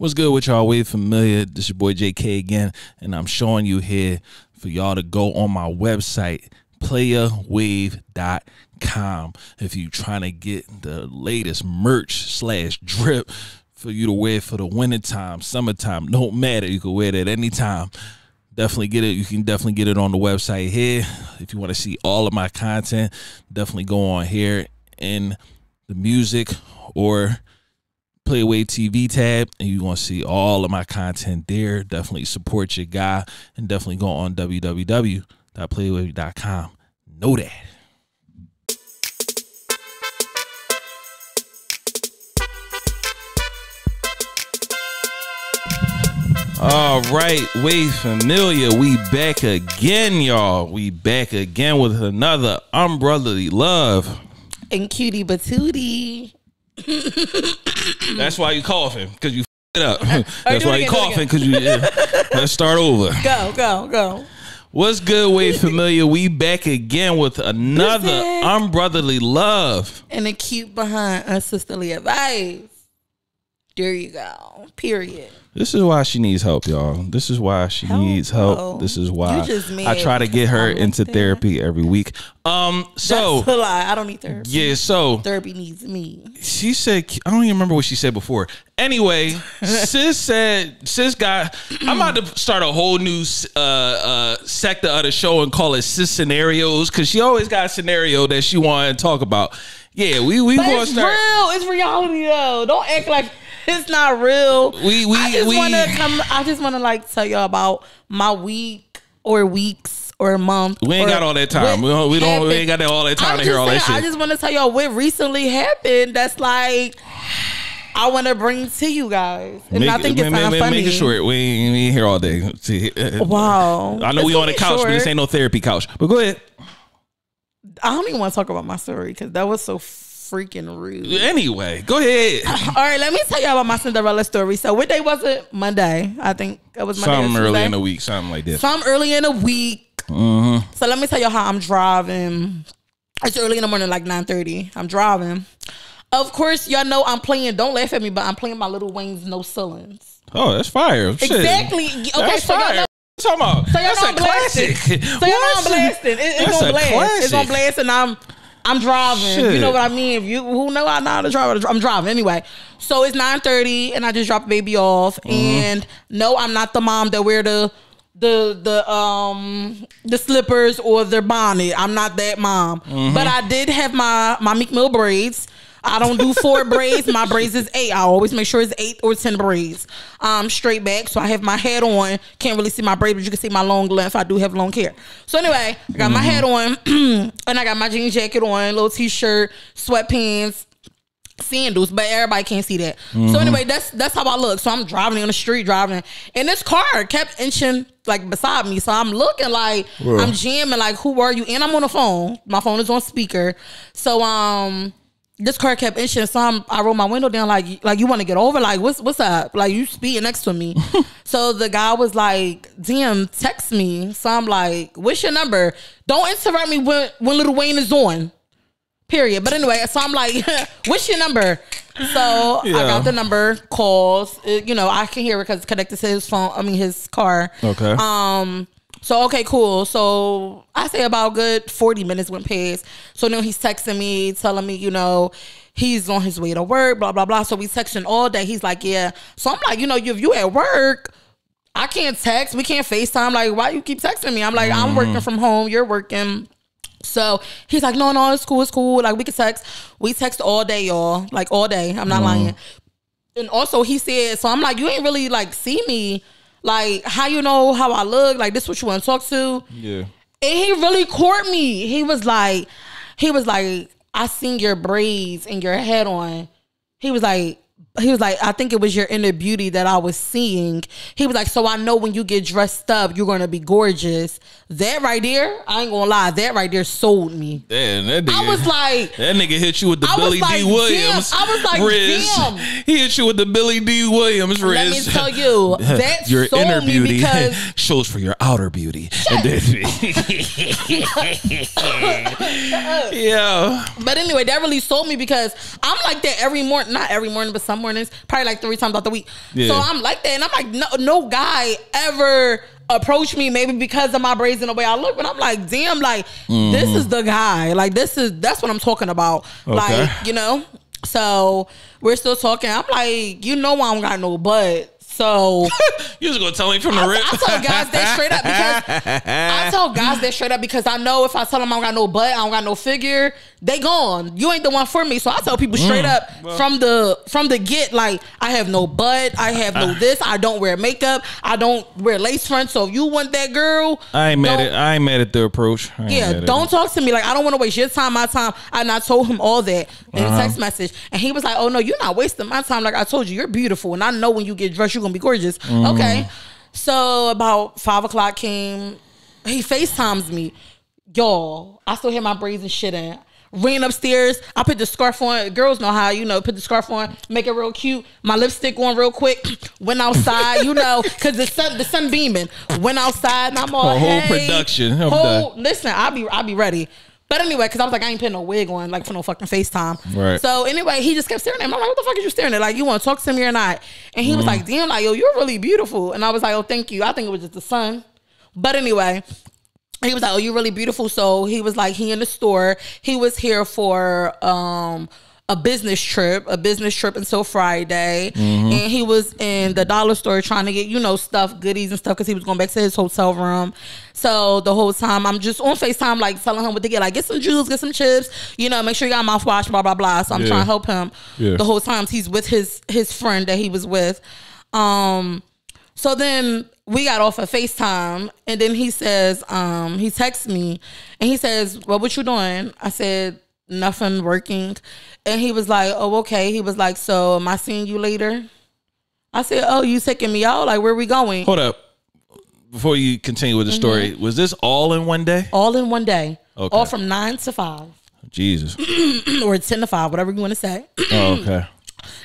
What's good with y'all? Wave familiar. This your boy JK again, and I'm showing you here for y'all to go on my website, playerwave.com. If you trying to get the latest merch / drip for you to wear for the wintertime, summertime, don't matter. You can wear it at any time. Definitely get it. You can definitely get it on the website here. If you want to see all of my content, definitely go on here in the music or Play Wave TV tab, and you're going to see all of my content there. Definitely support your guy, and definitely go on www.playwave.com. Know that. All right, Wave familiar, we back again, y'all. We back again with another Unbrotherly Love. And cutie batootie. That's why you coughing, because you it up. That's why you coughing, because you. Let's start over. Go. What's good, Wave familiar? We back again with another Unbrotherly Love. And the cute behind unsisterly advice. There you go. Period. This is why she needs help, y'all. This is why she needs help. This is why I try to get her into therapy every week. So that's a lie. I don't need therapy. Yeah, so therapy needs me. She said, I don't even remember what she said before. Anyway, sis got, I'm about to start a whole new sector of the show and call it Sis Scenarios, because she always got a scenario that she want to talk about. Yeah, we want to start. It's reality though. Don't act like it's not real. I just want to like tell y'all about my week or weeks or a month. We ain't got all that time. We ain't got all that time to hear all that shit. I just want to tell y'all what recently happened. That's like I want to bring to you guys, and I think it's kind of funny. Make it short. We ain't here all day. Wow. I know we on the couch, but this ain't no therapy couch. But go ahead. I don't even want to talk about my story because that was so freaking rude. Anyway, go ahead. All right, let me tell y'all about my Cinderella story. So what day was it? Monday. I think it was Monday. Something early in the week, something like that. Some early in the week. So let me tell y'all how I'm driving. It's early in the morning, like 9:30. I'm driving. Of course, y'all know I'm playing. Don't laugh at me, but I'm playing my Lil Wayne's No Ceilings. Oh, that's fire. Shit. Exactly. Okay, that's fire. Talking about. So that's a classic. So y'all know I'm blasting. It's gonna blast. It's gonna blast, and I'm driving. Shit. You know what I mean? If you who know I know how to drive, I'm driving anyway. So it's 9:30, and I just dropped baby off. And no, I'm not the mom that wear the slippers or the bonnet. I'm not that mom. But I did have my Meek Mill braids. I don't do 4 braids. My braids is 8. I always make sure it's 8 or 10 braids. Straight back. So I have my hat on. Can't really see my braid, but you can see my long length. I do have long hair. So anyway, I got my hat on and I got my jean jacket on, little t-shirt, sweatpants, sandals, but everybody can't see that. So anyway, that's how I look. So I'm driving on the street, and this car kept inching like beside me. So I'm looking like I'm jamming, like, who are you? And I'm on the phone. My phone is on speaker. So this car kept inching, so I rolled my window down like you want to get over? Like, what's up? Like, you speeding next to me. So the guy was like, damn, text me. So I'm like, what's your number? Don't interrupt me when Lil Wayne is on. Period. But anyway, so I'm like, what's your number? So I got the number, calls. I can hear it because it's connected to his phone. I mean, his car. Okay. So, okay, cool. So I say about good 40 minutes went past. So then he's texting me, telling me, he's on his way to work, blah, blah, blah. So we texting all day. He's like, yeah. So I'm like, if you at work, I can't text. We can't FaceTime. Like, why you keep texting me? I'm like, I'm working from home. You're working. So he's like, no, it's cool. It's cool. Like, we can text. We text all day, y'all. Like, all day. I'm not lying. And also he said, so I'm like, you ain't really like see me. Like, how you know how I look? Like, this what you want to talk to? Yeah. And he really court me. He was like, I seen your braids and your hat on. He was like, I think it was your inner beauty that I was seeing. He was like, so I know when you get dressed up, you're going to be gorgeous. That right there, I ain't going to lie, that right there sold me. Damn, that nigga, I was like, that nigga hit you with the Billy D. Williams. I was like, damn. He hit you with the Billy D. Williams, Riz. Let me tell you, that your sold inner me beauty because shows for your outer beauty. Yeah. But anyway, that really sold me because I'm like that every morning. Not every morning, but some mornings mornings, probably like 3 times out the week. Yeah. So I'm like that, and I'm like, no guy ever approached me, maybe because of my braids and the way I look, but I'm like, damn, like this is the guy. Like that's what I'm talking about. Okay. Like, you know. So we're still talking. I'm like, you know, I don't got no butt. So you just gonna tell me from the rip? I tell guys that straight up because I know if I tell them I don't got no butt, I don't got no figure, they gone. You ain't the one for me. So I tell people straight up from the get, like, I have no butt, I have no this, I don't wear makeup, I don't wear lace fronts. So if you want that girl, I ain't mad at the approach. Don't talk to me. Like, I don't want to waste your time, my time. And I told him all that in a text message, and he was like, "Oh no, you're not wasting my time. Like I told you, you're beautiful, and I know when you get dressed, you're gonna be gorgeous." Okay. So about 5 o'clock came. He FaceTimes me. Y'all, I still hear my braids and shit in. Ran upstairs. I put the scarf on. Girls know how, you know, put the scarf on, make it real cute. My lipstick on real quick. Went outside, you know, because the sun beaming. Went outside and I'm all, whole production. Listen, I'll be ready. But anyway, because I was like, I ain't putting no wig on, like, for no fucking FaceTime. Right. So anyway, he just kept staring at me. I'm like, what the fuck are you staring at? Like, you want to talk to me or not? And he was like, damn, like, yo, you're really beautiful. And I was like, oh, thank you. I think it was just the sun. But anyway, he was like, oh, you're really beautiful. So he was like, he in the store. He was here for a business trip until Friday. And he was in the dollar store trying to get, you know, stuff, goodies and stuff, because he was going back to his hotel room. So the whole time I'm just on FaceTime, like, telling him what to get, like, get some juice, get some chips, you know, make sure you got mouthwash, blah, blah, blah. So I'm trying to help him the whole time. He's with his friend that he was with. So then we got off of FaceTime, and then he says, he texts me, and he says, well, what you doing? I said, nothing, working. And he was like, oh, okay. He was like, so am I seeing you later? I said, oh, you taking me out? Like, where are we going? Hold up. Before you continue with the story, was this all in one day? All in one day. Okay. All from 9 to 5. Jesus. Or 10 to 5, whatever you want to say. Oh, okay.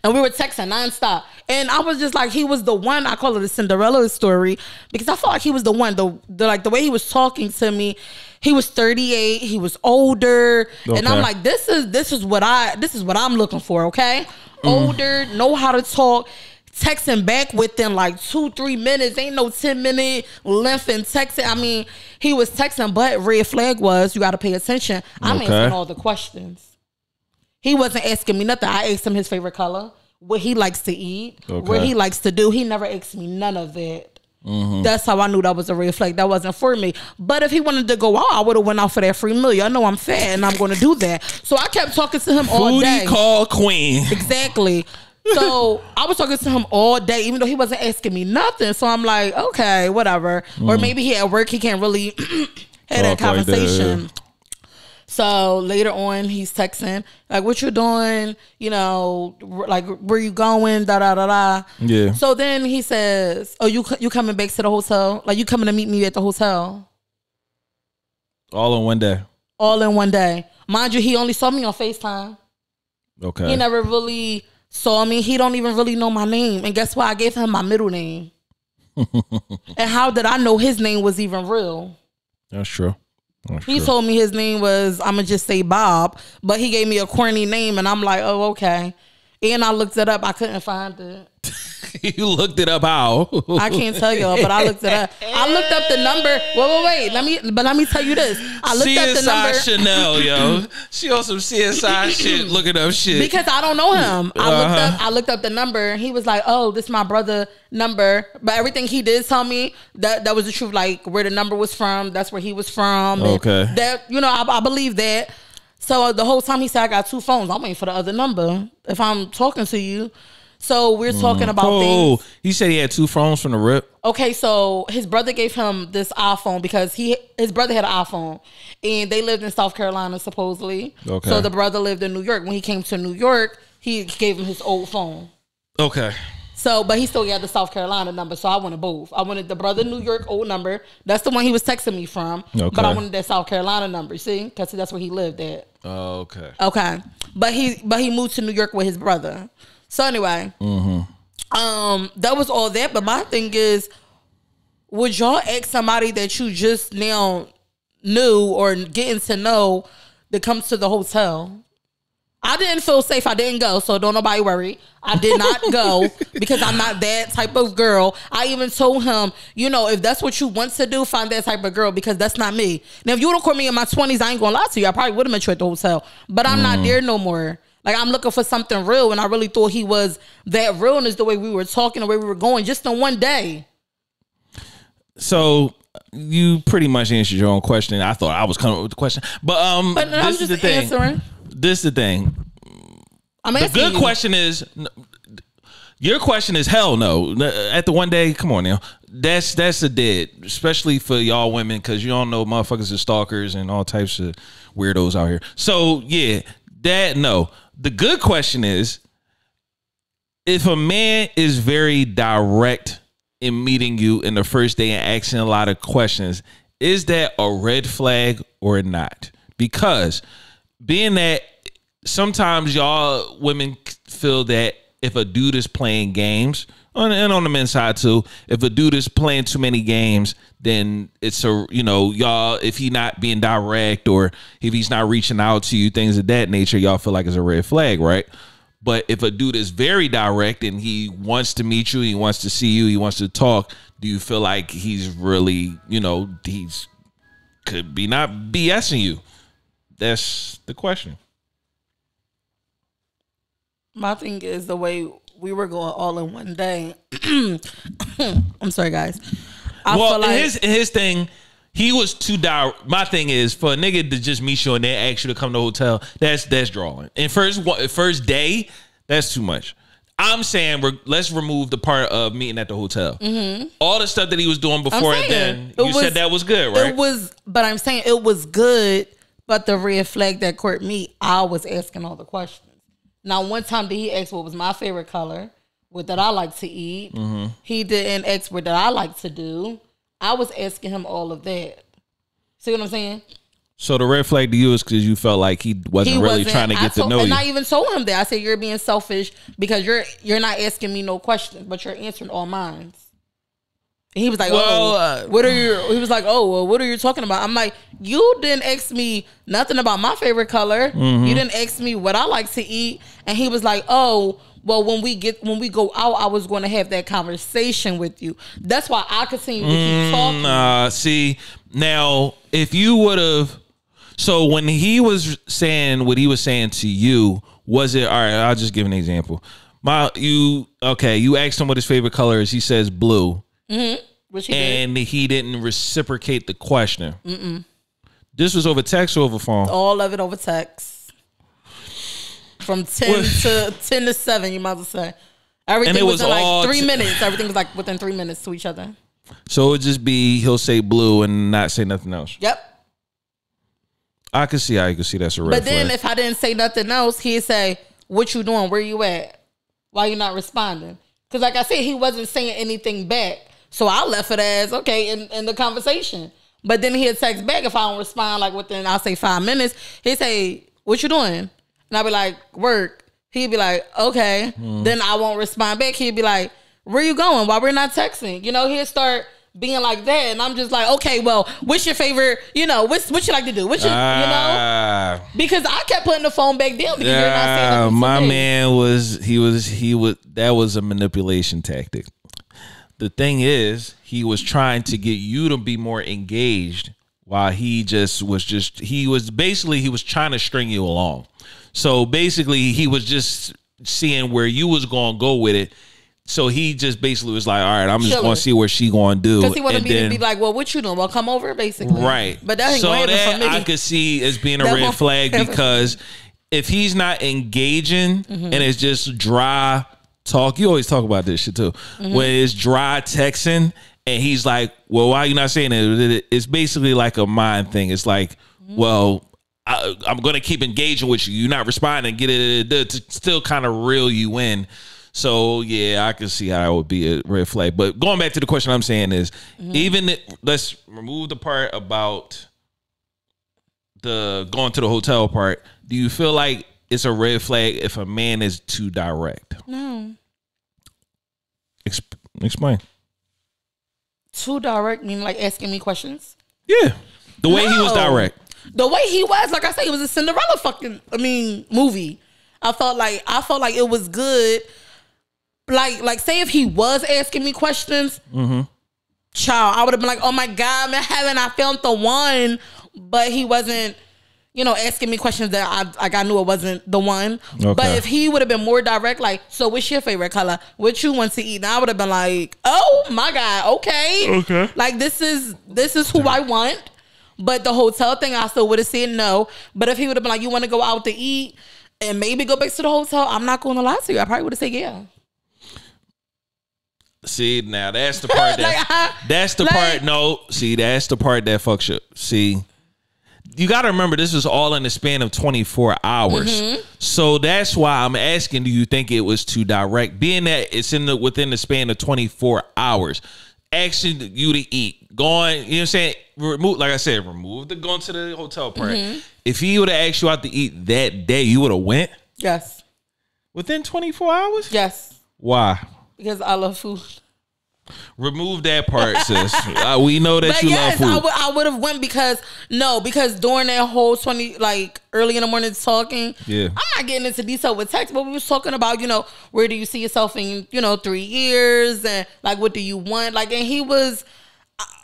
And we were texting nonstop. And I was just like, he was the one. I call it a Cinderella story, because I felt like he was the one. The way he was talking to me, he was 38. He was older, and I'm like, this is what I'm looking for. Okay, older, know how to talk. Texting back within like 2-3 minutes. Ain't no 10-minute length in texting. I mean, he was texting, but red flag was, you got to pay attention. I'm answering all the questions. He wasn't asking me nothing. I asked him his favorite color, what he likes to eat, what he likes to do. He never asked me none of that. That's how I knew that was a red flag. That wasn't for me. But if he wanted to go out, I would have went out for that free meal. I know I'm fat, and I'm going to do that. So I kept talking to him all day. Foodie call queen. Exactly. So I was talking to him all day, even though he wasn't asking me nothing. So I'm like, okay, whatever. Or maybe he at work, he can't really have that conversation. Like that. So later on, he's texting, like, what you doing? You know, like, where you going? Da, da, da, da. Yeah. So then he says, oh, you coming back to the hotel? Like, you coming to meet me at the hotel? All in one day. All in one day. Mind you, he only saw me on FaceTime. Okay. He never really saw me. He don't even really know my name. And guess what? I gave him my middle name. And how did I know his name was even real? That's true. He told me his name was, I'm going to just say Bob, but he gave me a corny name, and I'm like, oh, okay. And I looked it up. I couldn't find it. You looked it up how? I can't tell y'all, but I looked it up. I looked up the number. Wait. Let me tell you this. I looked CSI up the number. Chanel, yo. She on some CSI shit, looking up shit. Because I don't know him. I looked up the number, and he was like, oh, this is my brother number. But everything he did tell me, that was the truth. Like, where the number was from, that's where he was from. Okay. That, you know, I believe that. So the whole time he said, I got 2 phones. I'm waiting for the other number if I'm talking to you. So we're talking about things. He said he had 2 phones from the rip. Okay, so his brother gave him this iPhone because his brother had an iPhone, and they lived in South Carolina supposedly. Okay. So the brother lived in New York. When he came to New York, he gave him his old phone. Okay. So, but he still got the South Carolina number, so I wanted both. I wanted the brother New York old number. That's the one he was texting me from. Okay. But I wanted that South Carolina number, see? Because that's where he lived at. Oh, okay. Okay. But he moved to New York with his brother. So anyway, that was all that. But my thing is, would y'all ask somebody that you just now knew or getting to know that comes to the hotel? I didn't feel safe. I didn't go, so don't nobody worry. I did not go because I'm not that type of girl. I even told him, you know, if that's what you want to do, find that type of girl because that's not me. Now, if you would have caught me in my 20s, I ain't gonna lie to you. I probably would have met you at the hotel, but I'm not there no more. Like, I'm looking for something real, and I really thought he was that realness, the way we were talking, the way we were going, just in one day. So you pretty much answered your own question. I thought I was coming up with the question, but this is the thing. Answering. This is the thing. The good question is, your question is hell no. At the one day, come on now. That's a dead, especially for y'all women, because you don't know motherfuckers are stalkers and all types of weirdos out here. So yeah, that no. The good question is, if a man is very direct in meeting you in the first day and asking a lot of questions, is that a red flag or not? Because being that sometimes y'all women feel that if a dude is playing games, and on the men's side too, if a dude is playing too many games, then it's a, you know, y'all, if he not being direct or if he's not reaching out to you, things of that nature, y'all feel like it's a red flag, right? But if a dude is very direct and he wants to meet you, he wants to see you, he wants to talk, do you feel like he's really, you know, he's could be not BSing you? That's the question. My thing is the way we were going all in one day. I'm sorry, guys. I feel like his thing, he was too direct. My thing is, for a nigga to just meet you and then ask you to come to the hotel, that's drawing. And first day, that's too much. I'm saying let's remove the part of meeting at the hotel. Mm-hmm. All the stuff that he was doing before and then, you said that was good, right? It was, but I'm saying it was good. But the red flag that court me, I was asking all the questions. Now, one time did he ask what was my favorite color, what that I like to eat. Mm-hmm. He didn't ask what that I like to do. I was asking him all of that. See what I'm saying? So the red flag to you is because you felt like he wasn't really trying to get to know you. And I even told him that. I said, you're being selfish because you're not asking me no questions, but you're answering all mine. And he was like, what are you talking about? I'm like, you didn't ask me nothing about my favorite color. Mm-hmm. You didn't ask me what I like to eat. And he was like, oh, well, when we go out, I was going to have that conversation with you. That's why I continue to keep talking. See, now, if you would have, so when he was saying what he was saying to you, was it, all right, I'll just give an example. You asked him what his favorite color is. He says blue. Mm-hmm. Which he did. He didn't reciprocate the question. Mm-mm. This was over text or over phone? All of it over text. From 10 to 7, you might as well say. Everything was in like 3 minutes. Everything was like within 3 minutes to each other. So it would just be he'll say blue and not say nothing else. Yep. I can see how you can see that's a red flag. But then if I didn't say nothing else, he'd say, what you doing? Where you at? Why you not responding? Because like I said, he wasn't saying anything back. So I left it as, okay, in the conversation. But then he'd text back if I don't respond, like within, I'll say 5 minutes. He'd say, what you doing? And I'd be like, work. He'd be like, okay. Then I won't respond back. He'd be like, where you going? Why we're not texting? You know, he'd start being like that. And I'm just like, okay, well, what's your favorite, you know, what you like to do? What's your, you know? Because I kept putting the phone back down because you're not saying nothing. My man that was a manipulation tactic. The thing is, he was trying to get you to be more engaged while he was trying to string you along. So basically he was just seeing where you was going to go with it. So he just basically was like, all right, I'm just going to see what she going to do. Because he wanted me to be like, well, what you doing? Well, come over, basically. Right. But that ain't going to happen for me. I could see as being a red flag because if he's not engaging and it's just dry talk, you always talk about this shit too. Mm-hmm. When it's dry texting and he's like, well, why are you not saying it? It's basically like a mind thing. It's like, well, I'm going to keep engaging with you. You're not responding, get it to still kind of reel you in. So yeah, I can see how it would be a red flag. But going back to the question I'm saying is, let's remove the part about the going to the hotel part. Do you feel like it's a red flag if a man is too direct? No. Explain. Too direct mean like asking me questions? Yeah. The way he was direct. The way he was, like I said, it was a Cinderella movie. I felt like it was good. Like say if he was asking me questions, child, I would have been like, oh my God, man, haven't I found the one? But he wasn't, asking me questions that I knew it wasn't the one. Okay. But if he would have been more direct, like, so what's your favorite color? What you want to eat? And I would have been like, oh my God, okay. Like this is who I want. But the hotel thing, I still would have said no. But if he would have been like, you want to go out to eat and maybe go back to the hotel, I'm not going to lie to you. I probably would have said yeah. See, now that's the part that's the part. No, see, that's the part that fucks you. See, you got to remember this was all in the span of 24 hours. So that's why I'm asking, do you think it was too direct? Being that it's within the span of 24 hours, asking you to eat, going, you know what I'm saying? Remove the going to the hotel part. If he would have asked you out to eat that day, you would have went? Yes. Within 24 hours? Yes. Why? Because I love food. Remove that part, sis. We know that you love food. I would have went because during that whole early in the morning talking, I'm not getting into detail with text, but we was talking about, where do you see yourself in, 3 years and like, what do you want? Like, and he was,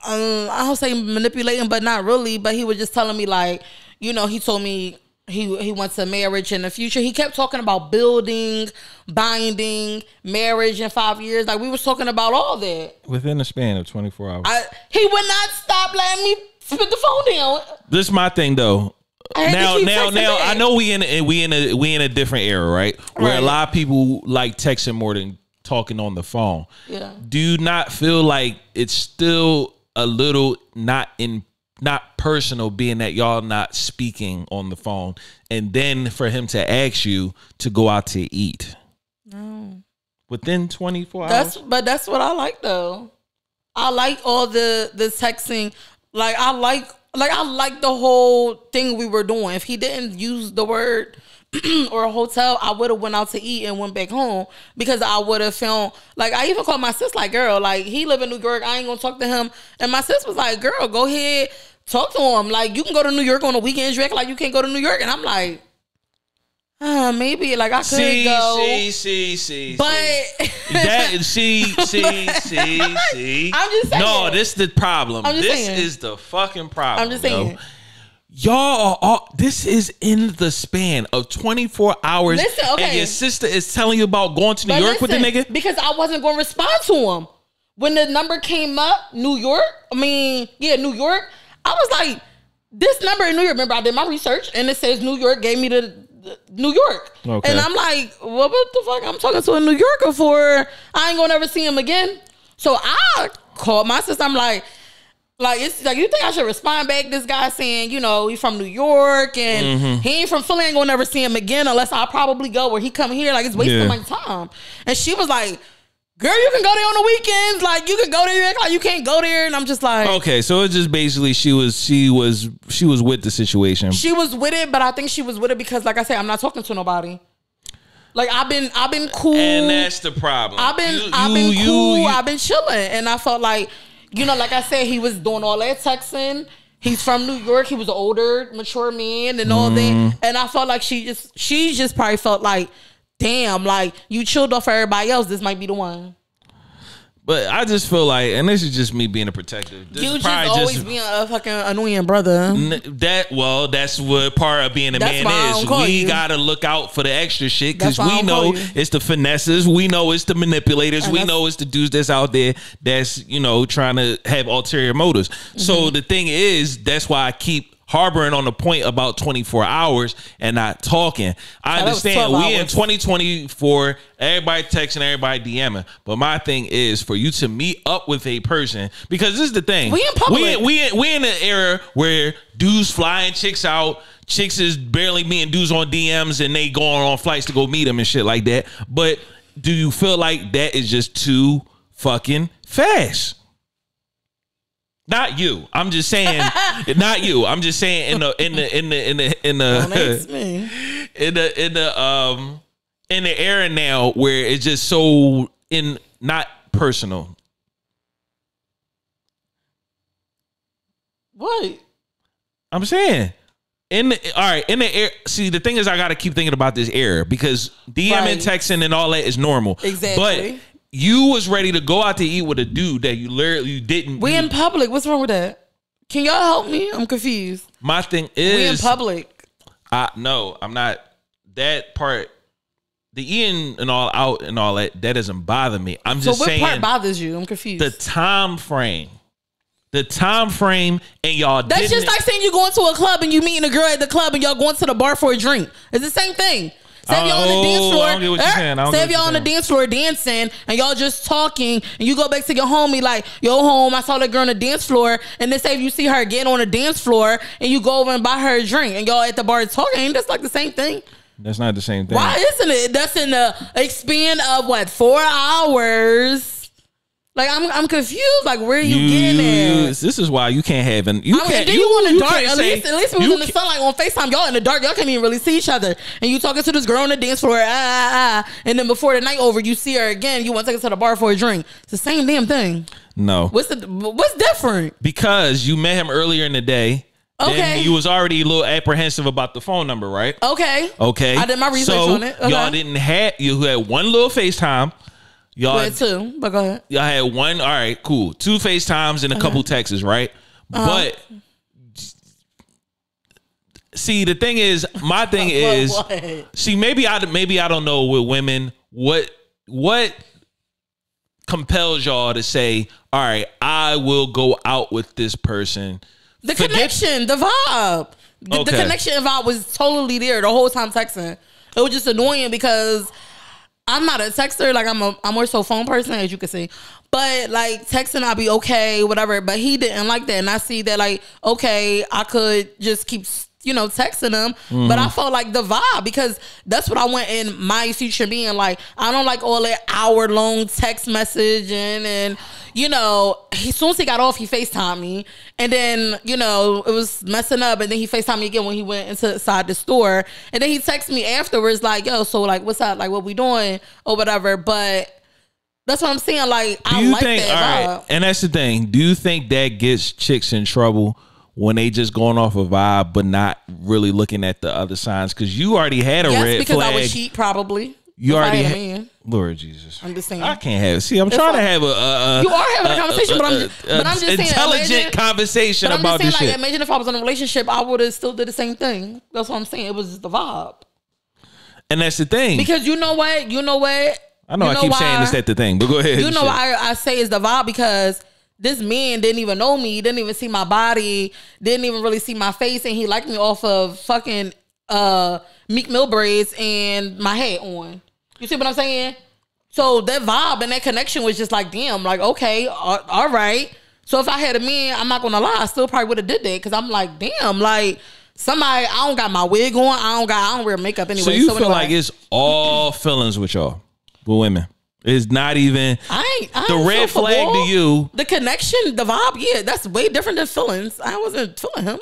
I don't say manipulating, but not really, but he was just telling me like, he told me he wants a marriage in the future. He kept talking about building, binding, marriage in 5 years. Like we was talking about all that within the span of 24 hours. He would not stop letting me put the phone down. This is my thing though. Now I know we in a different era, right? Where a lot of people like texting more than talking on the phone. Yeah. Do you not feel like it's still a little not personal, being that y'all not speaking on the phone, and then for him to ask you to go out to eat? No. Within 24 hours? That's what I like though. I like all the texting. Like I like the whole thing we were doing. If he didn't use the word or a hotel, I would have went out to eat and went back home, because I would have felt like, I even called my sis like, girl, like he live in New York, I ain't gonna talk to him. And my sis was like, girl, go ahead, talk to him. Like you can go to New York on the weekends, you act like you can't go to New York. And I'm like, maybe like I could go. See. But see. I'm just saying. No, this is the problem. This is the fucking problem. I'm just saying. Y'all are all, this is in the span of 24 hours. Listen, okay. And your sister is telling you about going to New York with the nigga? Because I wasn't going to respond to him. When the number came up, New York, I was like, this number in New York, remember I did my research and it says New York, gave me the New York. Okay. And I'm like, well, what the fuck I'm talking to a New Yorker for? I ain't gonna ever see him again. So I called my sister. I'm like, it's like, you think I should respond back? This guy saying, he's from New York and he ain't from Philly. I ain't gonna never see him again unless I probably go where he come here. Like it's wasting my time. And she was like, girl, you can go there on the weekends. Like you can go there, you act like you can't go there. And I'm just like, okay. So it's just basically she was with the situation. She was with it, but I think she was with it because, like I said, I'm not talking to nobody. Like I've been cool, and that's the problem. I've been cool. I've been chilling, and I felt like, like I said, he was doing all that texting. He's from New York. He was an older, mature man, and all that. And I felt like she just probably felt like, damn, like you chilled off for everybody else. This might be the one. But I just feel like, and this is just me being a protective. You just always being a fucking annoying brother. That's what part of being a man is. We gotta look out for the extra shit, because we know it's the finesses. We know it's the manipulators. We know it's the dudes that's out there that's, trying to have ulterior motives. So the thing is, that's why I keep harboring on the point about 24 hours and not talking. I understand we in 2024, everybody texting, everybody DMing. But my thing is for you to meet up with a person, because this is the thing. We in public. We in an era where dudes flying chicks out. Chicks is barely meeting dudes on DMs and they going on flights to go meet them and shit like that. But do you feel like that is just too fucking fast? Not you. I'm just saying. Not you. I'm just saying in the era now where it's just so not personal. What? I'm saying in the air. See, the thing is, I got to keep thinking about this era because DM and texting and all that is normal. Exactly. But you was ready to go out to eat with a dude that you didn't. We in public. What's wrong with that? Can y'all help me? I'm confused. My thing is, we in public. No, I'm not. That part, the eating and all out and all that doesn't bother me. I'm just saying. So what part bothers you? I'm confused. The time frame. And y'all. That's just like saying you going to a club and you meeting a girl at the club and y'all going to the bar for a drink. It's the same thing. Say if y'all on the dance floor. I don't get what you're saying. Say if y'all on the dance floor dancing and y'all just talking and you go back to your homie like, yo, home, I saw that girl on the dance floor. And then say if you see her again on the dance floor and you go over and buy her a drink and y'all at the bar talking, ain't that's like the same thing? That's not the same thing. Why isn't it? That's in the span of what, 4 hours? Like I'm confused. Like where are you getting at? This is why you can't have an. You can't. You in the dark. At least we was in the sunlight on FaceTime. Y'all in the dark. Y'all can't even really see each other. And you talking to this girl on the dance floor. And then before the night over, you see her again. You want to take her to the bar for a drink. It's the same damn thing. No. What's different? Because you met him earlier in the day. Okay. Then you was already a little apprehensive about the phone number, right? Okay. I did my research on it. Okay. Y'all didn't have. You had one little FaceTime. Y'all had two, but go ahead. Y'all had one. All right, cool. 2 FaceTimes and a couple texts, right? But see, the thing is, my thing is, see, maybe I don't know with women what compels y'all to say, all right, I will go out with this person. The connection, the vibe, the connection and vibe was totally there the whole time texting. It was just annoying because I'm not a texter. Like I'm more so phone person, as you can see. But like texting, I'll be okay, whatever. But he didn't like that, and I see that like okay, I could just keep texting him. But I felt like the vibe because that's what I want in my future being. Like I don't like all that hour-long text messaging and. As soon as he got off, he FaceTimed me. And then, it was messing up. And then he FaceTimed me again when he went inside the store. And then he texted me afterwards like, yo, so like, what's up? Like, what we doing? Or whatever. But that's what I'm saying. Like, I like that vibe. And that's the thing. Do you think that gets chicks in trouble when they just going off a vibe but not really looking at the other signs? Because you already had a red flag. Because I would cheat probably. You already had, Lord Jesus. I'm just saying. I can't have it. See, I'm trying to have a you are having a conversation, but I'm just saying intelligent conversation about this shit. Imagine if I was in a relationship, I would have still did the same thing. That's what I'm saying. It was just the vibe. And that's the thing. Because you know what? I know I keep saying is that the thing, but go ahead. You know why I say it's the vibe because this man didn't even know me, didn't even see my body, didn't even really see my face, and he liked me off of fucking Meek Mill braids and my hat on. You see what I'm saying? So that vibe and that connection was just like, damn, like, okay, all right. So if I had a man, I'm not going to lie, I still probably would have did that because I'm like, damn, like, somebody, I don't got my wig on. I don't wear makeup anyway. So you feel like it's all feelings with y'all, with women? It's not even the red flag to you. The connection, the vibe, yeah, that's way different than feelings. I wasn't feeling him.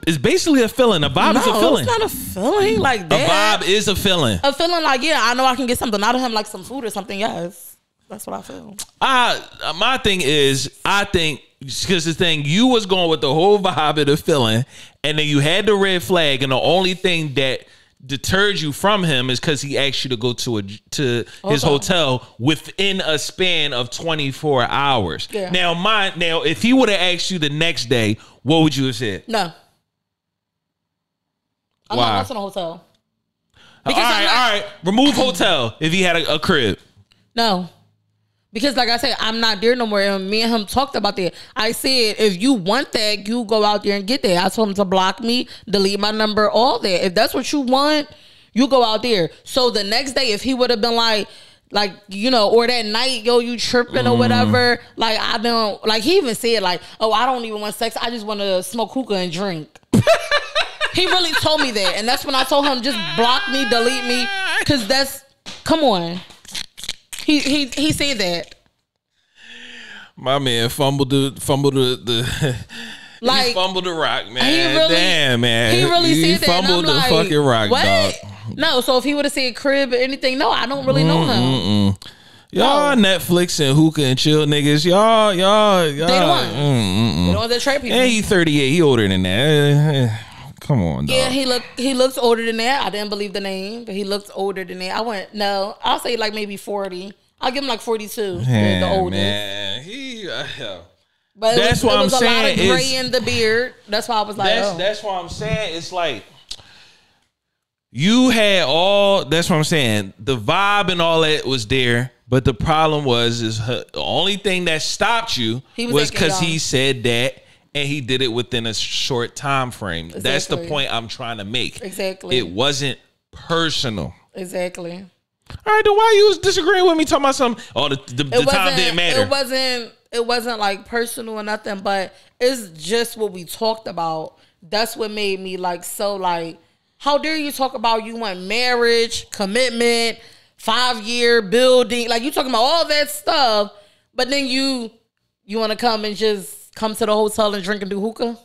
It's basically a feeling. A vibe is a feeling. It's not a feeling like that. A vibe is a feeling. A feeling like, yeah, I know I can get something out of him, like some food or something. Yes, that's what I feel. My thing is, I think because the thing you was going with the whole vibe of the feeling, and then you had the red flag, and the only thing that deterred you from him is because he asked you to go to his hotel within a span of 24 hours. Yeah. Now, if he would have asked you the next day, what would you have said? No. I'm not going to the hotel. All right. Remove hotel if he had a crib. No. Because like I said, I'm not there no more. And me and him talked about that. I said, if you want that, you go out there and get that. I told him to block me, delete my number, all that. If that's what you want, you go out there. So the next day, if he would have been like, or that night, yo, you tripping or whatever. Like, I don't, like, he even said, like, oh, I don't even want sex. I just want to smoke hookah and drink. He really told me that. And that's when I told him, just block me, delete me. Because come on. He said that. My man fumbled the like, he fumbled the rock, man. Damn, man. He really said that. Fumbled the fucking rock, what? Dog. No, so if he would have said crib or anything, no, I don't really know him. Y'all Netflix and hookah and chill niggas. Y'all. They the one. They the ones that trap people. And he 38. He older than that. Come on, dog. Yeah, he looks older than that. I didn't believe the name, but he looks older than that. I went, no, I'll say like maybe 40. I'll give him like 42. Man, the oldest. Man, but that's what I'm saying. A lot of gray in the beard. That's why I was like, that's what I'm saying. It's like you had all. That's what I'm saying. The vibe and all that was there, but the problem was the only thing that stopped you was because he said that. And he did it within a short time frame. Exactly. That's the point I'm trying to make. Exactly. It wasn't personal. Exactly. All right, then why you was disagreeing with me talking about something? Oh, the time didn't matter. It wasn't like personal or nothing, but it's just what we talked about. That's what made me like so like, how dare you talk about you want marriage, commitment, 5-year building, like you talking about all that stuff, but then you want to come and just come to the hotel and drink and do hookah?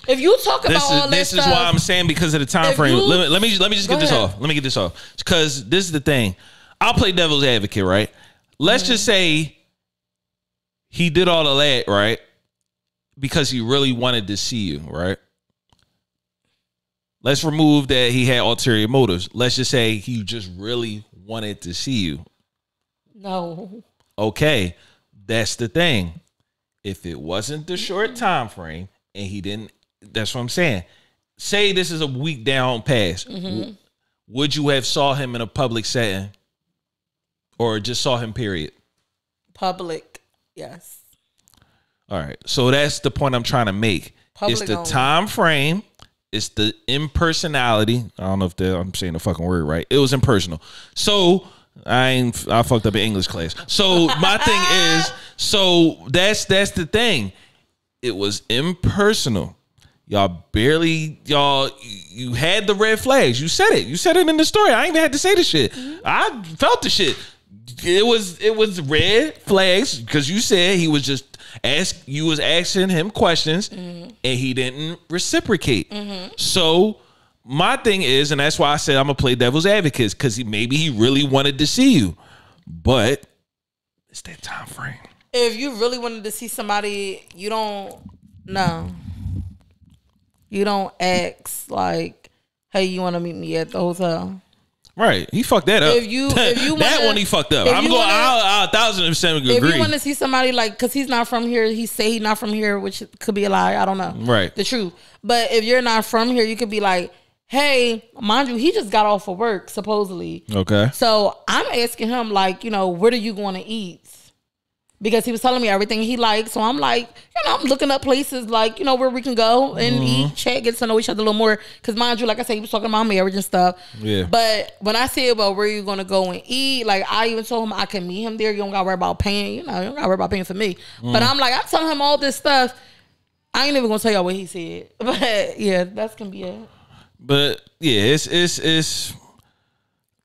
If you talk about all that this stuff, is why I'm saying because of the time frame. Let me just get this off. Let me get this off because this is the thing. I'll play devil's advocate, right? Let's just say he did all of that, right? Because he really wanted to see you, right? Let's remove that he had ulterior motives. Let's just say he just really wanted to see you. No. Okay, that's the thing. If it wasn't the short time frame and he didn't, that's what I'm saying. Say this is a week down pass. Mm-hmm. Would you have saw him in a public setting or just saw him, period? Public, yes. All right. So that's the point I'm trying to make. Public it's the only. Time frame. It's the impersonality. I don't know if I'm saying the fucking word right. It was impersonal. So I fucked up in English class. So my thing is, so that's the thing. It was impersonal. You had the red flags. You said it. You said it in the story. I ain't even had to say the shit. Mm-hmm. I felt the shit. It was red flags because you said he was just you was asking him questions and he didn't reciprocate. Mm-hmm. So my thing is, and that's why I said I'm gonna play devil's advocate, because maybe he really wanted to see you, but it's that time frame. If you really wanted to see somebody, you don't ask like, "Hey, you want to meet me at the hotel?" Right, he fucked that up. If you that one he fucked up. I'm going. I'll 1,000% agree. If you want to see somebody like, because he's not from here, he say he's not from here, which could be a lie. I don't know. Right, the truth. But if you're not from here, you could be like, hey, mind you, he just got off of work, supposedly. Okay. So I'm asking him, like, where are you going to eat? Because he was telling me everything he liked. So I'm like, I'm looking up places like, where we can go and eat, chat, get to know each other a little more. Because mind you, like I said, he was talking about marriage and stuff. Yeah. But when I said about where you going to go and eat, like I even told him I can meet him there. You don't got to worry about paying. You don't got to worry about paying for me. But I'm like, I tell him all this stuff. I ain't even going to tell y'all what he said. But yeah, that's going to be it. But yeah, it's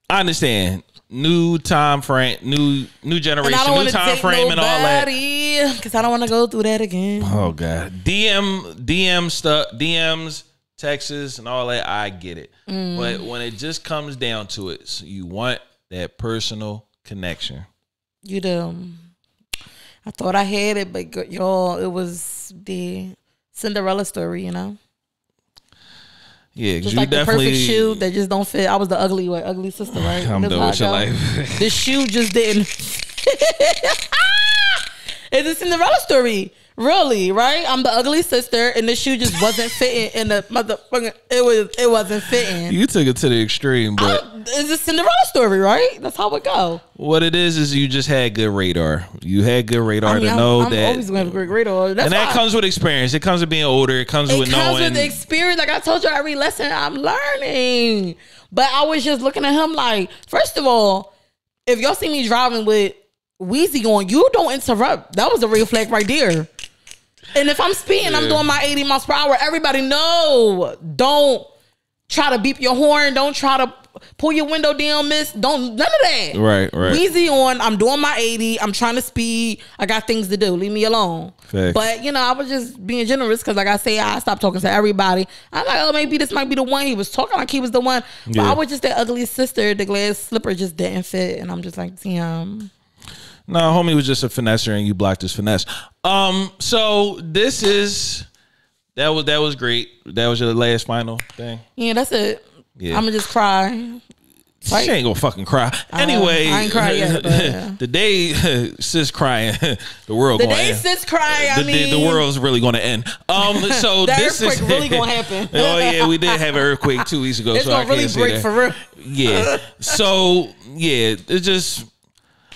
I understand. New time frame, new generation, new time frame, and all that. Because I don't want to go through that again. Oh God, DM stuff, DMs, texts, and all that. I get it, but when it just comes down to it, so you want that personal connection. You do. I thought I had it, but y'all, it was the Cinderella story, Yeah, just like the perfect shoe that just don't fit. I was the ugly sister, right? I'm done with your life. The shoe just didn't. It's a Cinderella story, really, right? I'm the ugly sister, and the shoe just wasn't fitting in the motherfucking. It wasn't fitting. You took it to the extreme, but it's a Cinderella story, right? That's how it go. What it is you just had good radar. You had good radar to know that. I'm always going to have great radar. That comes with experience. It comes with being older. It comes with knowing. It comes with experience. Like I told you, every lesson I'm learning. But I was just looking at him like, first of all, if y'all see me driving with Weezy on, you don't interrupt. That was a red flag right there. And if I'm speeding, I'm doing my 80 miles per hour. Everybody know. Don't try to beep your horn. Don't try to pull your window down, miss. None of that. Right. Weezy on. I'm doing my 80. I'm trying to speed. I got things to do. Leave me alone. Facts. But, I was just being generous because, like I say, I stopped talking to everybody. I'm like, maybe this might be the one. He was talking like he was the one. But I was just that ugly sister. The glass slipper just didn't fit. And I'm just like, damn. No, homie was just a finesser and you blocked his finesse. So this is that was great. That was your last final thing. Yeah, that's it. Yeah. I'm gonna just cry. She ain't gonna fucking cry. Anyway, I ain't crying yet. But, the day sis crying, the world. The gonna day end. sis crying, The world's really gonna end. So that this earthquake is really gonna happen. Oh yeah, we did have an earthquake 2 weeks ago. It's so gonna I can't really say break that. for real. Yeah. So yeah, it's just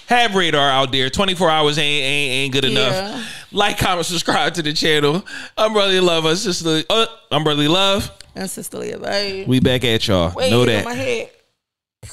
have radar out there. 24 hours ain't good enough. Yeah. Like, comment, subscribe to the channel. I'm Brotherly Love, Unsisterly. I'm Brotherly Love. Unsisterly, babe. We back at y'all. Wait, know on that. my head.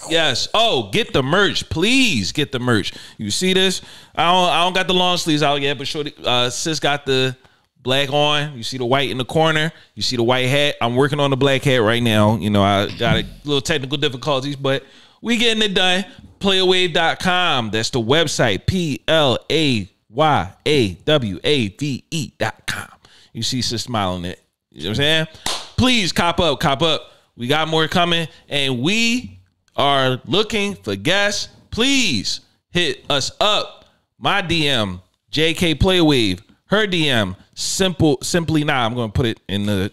Yes. Oh, get the merch, please. Get the merch. You see this? I don't got the long sleeves out yet, but shorty, sis got the black on. You see the white in the corner. You see the white hat. I'm working on the black hat right now. You know, I got a little technical difficulties, but we getting it done. Playawave.com. That's the website. PLAYAWAVE.com. You see sis smiling it. You know what I'm saying? Please cop up. We got more coming, and we are looking for guests. Please hit us up. My DM, JK Playwave. Her DM, simply nah. I'm gonna put it in the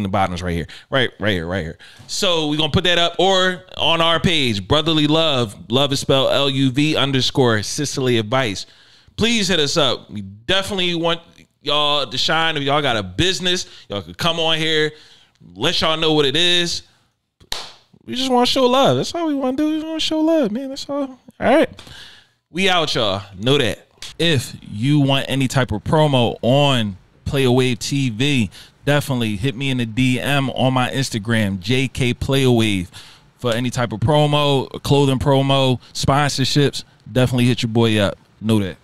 bottoms right here. Right here. So we're gonna put that up or on our page, Brotherly Love. Love is spelled LUV_sisterly advice. Please hit us up. We definitely want y'all to shine. If y'all got a business, y'all could come on here, let y'all know what it is. We just want to show love. That's all we want to do. We want to show love, man. That's all. All right. We out, y'all. Know that. If you want any type of promo on Playawave TV, definitely hit me in the DM on my Instagram, JK Playawave, for any type of promo, clothing promo, sponsorships. Definitely hit your boy up. Know that.